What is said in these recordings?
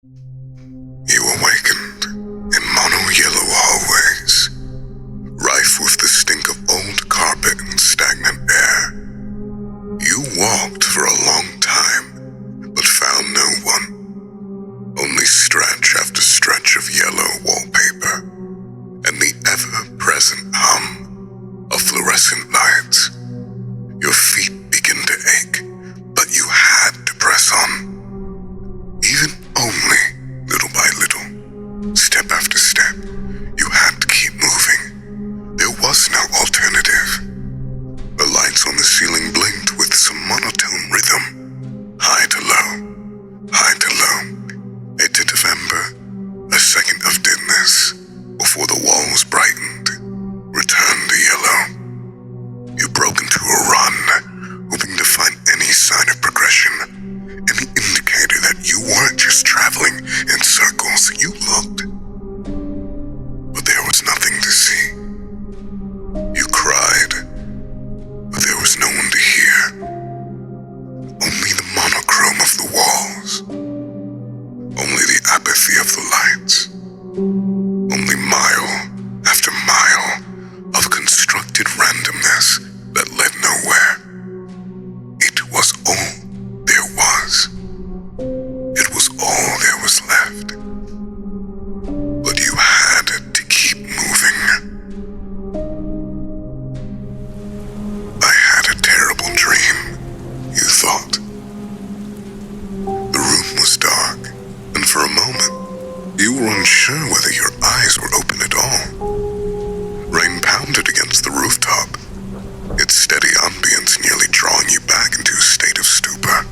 You awakened in mono-yellow hallways, rife with the stink of old carpet and stagnant air. You walked for a long time, but found no one. Only stretch after stretch of yellow wallpaper, and the ever-present hum of fluorescent lights. Your feet began to ache, but you had to press on. Even only little by little, step after step, you had to keep moving. There was no alternative. The lights on the ceiling blinked with some monotone rhythm. High to low, high to low. A tint of ember, a second of dimness, before the walls brightened, returned to yellow. You broke into a run, hoping to find any sign of progression, any indicator that you weren't just traveling in circles. You looked, but there was nothing to see. You cried, but there was no one to hear. Only the monochrome of the walls. Only the apathy of the lights. Only mile after mile of constructed randomness that led nowhere. It was all there was. It was all there was left. But you had to keep moving. I had a terrible dream, you thought. The room was dark, and for a moment, you were unsure whether your eyes were open at all. Rain pounded against the rooftop, its steady ambience nearly drawing you back into a state of stupor.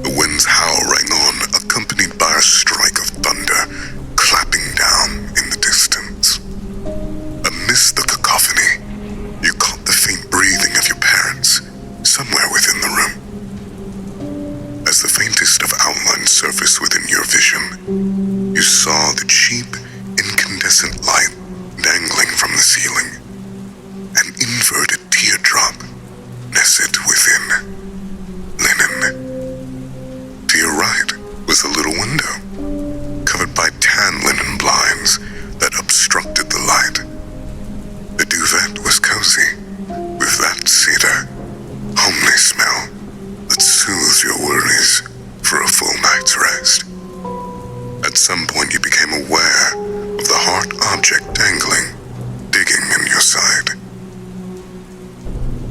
The wind's howl rang on, accompanied by a strike of thunder clapping down in the distance. Amidst the cacophony, you caught the faint breathing of your parents somewhere within the room. As the faintest of outlines surfaced within your vision, you saw the cheap, incandescent light dangling from the ceiling, an inverted teardrop nestled within linen. To your right was a little window, covered by tan linen blinds that obstructed the light. The duvet was cozy, with that cedar, homely smell that soothed your worries for a full night's rest. At some point you became aware of the hard object dangling, digging in your side.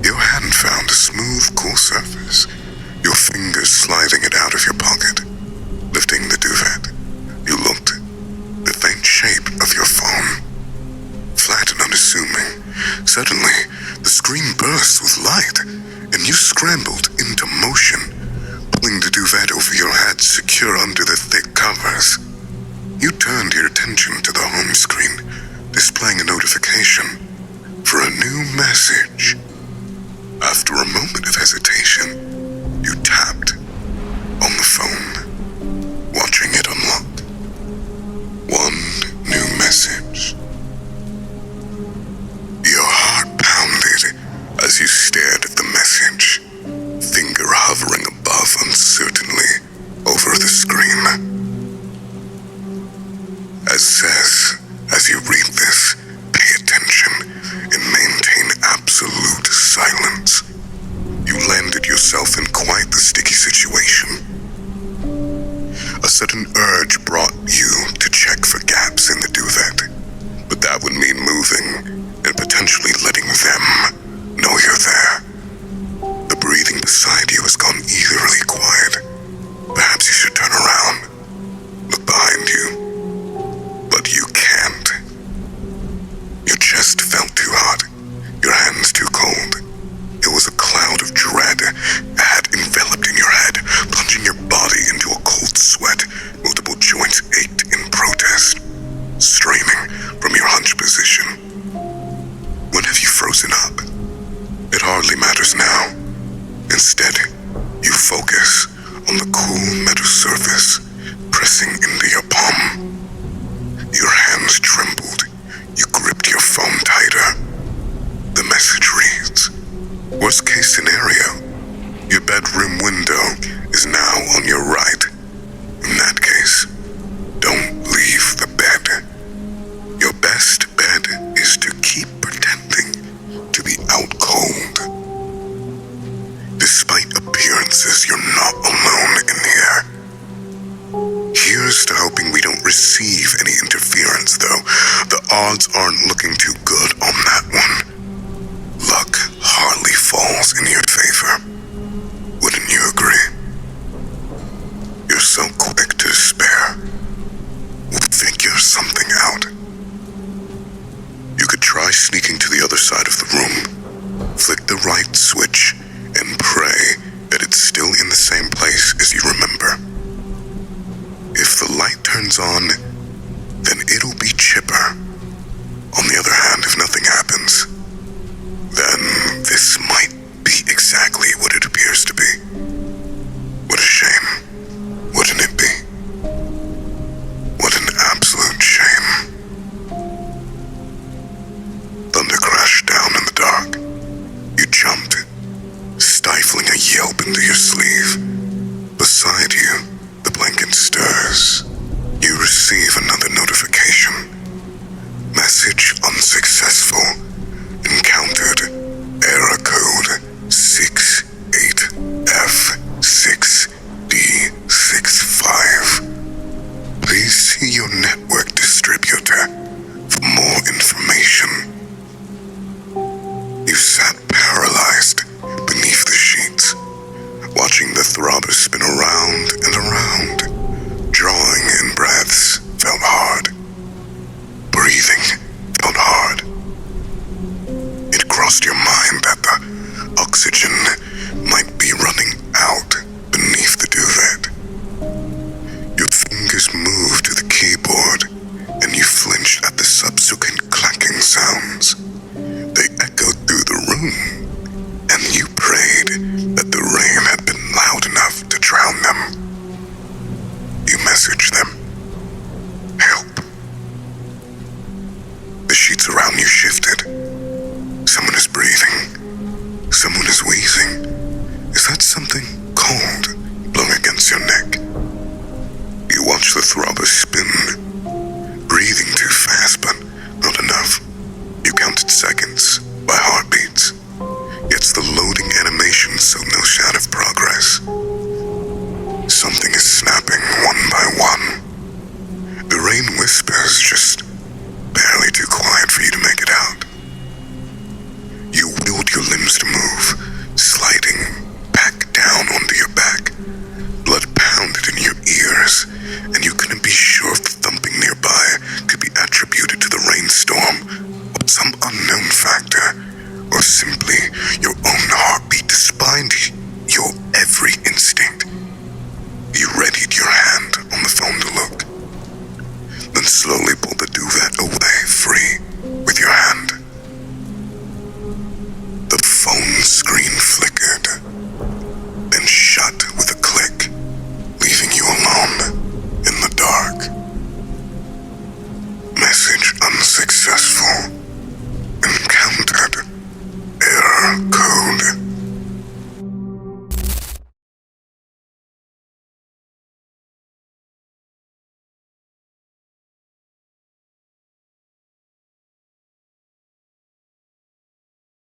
Your hand found a smooth, cool surface, your fingers sliding it out of your pocket. Lifting the duvet, you looked, the faint shape of your phone. Flat and unassuming, suddenly the screen burst with light, and you scrambled into motion, pulling the duvet over your head secure under the thick covers. You turned your attention to the home screen, displaying a notification for a new message. After a moment of hesitation, you tapped on the phone, watching it unlock. One new message. Your heart pounded as you stared at the message, finger hovering above uncertainly over the screen. As you read this, pay attention and maintain absolute silence. You landed yourself in quite the sticky situation. A sudden urge brought you to check for gaps in the duvet, but that would mean moving and potentially letting them know you're there. The breathing beside you has gone eerily quiet. Perhaps you should turn around, look behind you. But you can't. Your chest felt too hot, your hands too cold. It was a cloud of dread had enveloped in your head, plunging your body into a cold sweat. Multiple joints ached in protest, straining from your hunched position. When have you frozen up? It hardly matters now. Instead, you focus on the cool metal surface pressing into your palm. Your hands trembled. You gripped your phone tighter. The message reads, worst case scenario, your bedroom window is now on your right. In that Here's to hoping we don't receive any interference, though. The odds aren't looking too good on that one. Luck hardly falls in your favor. Wouldn't you agree? You're so quick to despair. We'll figure something out. You could try sneaking to the other side of the room, flick the right switch, and pray that it's still in the same place as you remember. If the light turns on, then it'll be Chipper. On the other hand, if nothing happens, then this might be exactly what it appears to be. What a shame, wouldn't it be? What an absolute shame. Thunder crashed down in the dark. You jumped, stifling a yelp into your sleeve. Beside you, the blanket stirs. You receive another notification. Message unsuccessful. Encountered error code 686f6d65. Please see your network distributor for more information. You sat paralyzed beneath the sheets, watching the throbber spin around and around. Drawing in breaths felt hard. Breathing felt hard. It crossed your mind that the oxygen might be running out beneath the duvet. Your fingers moved to the keyboard, and you flinched at the subsequent clacking sounds. They echoed through the room, and you prayed that the rain had been loud enough to drown them. You messaged them. Help. The sheets around you shifted. Someone is breathing. Someone is wheezing. Is that something cold blowing against your neck? You watch the throbber spin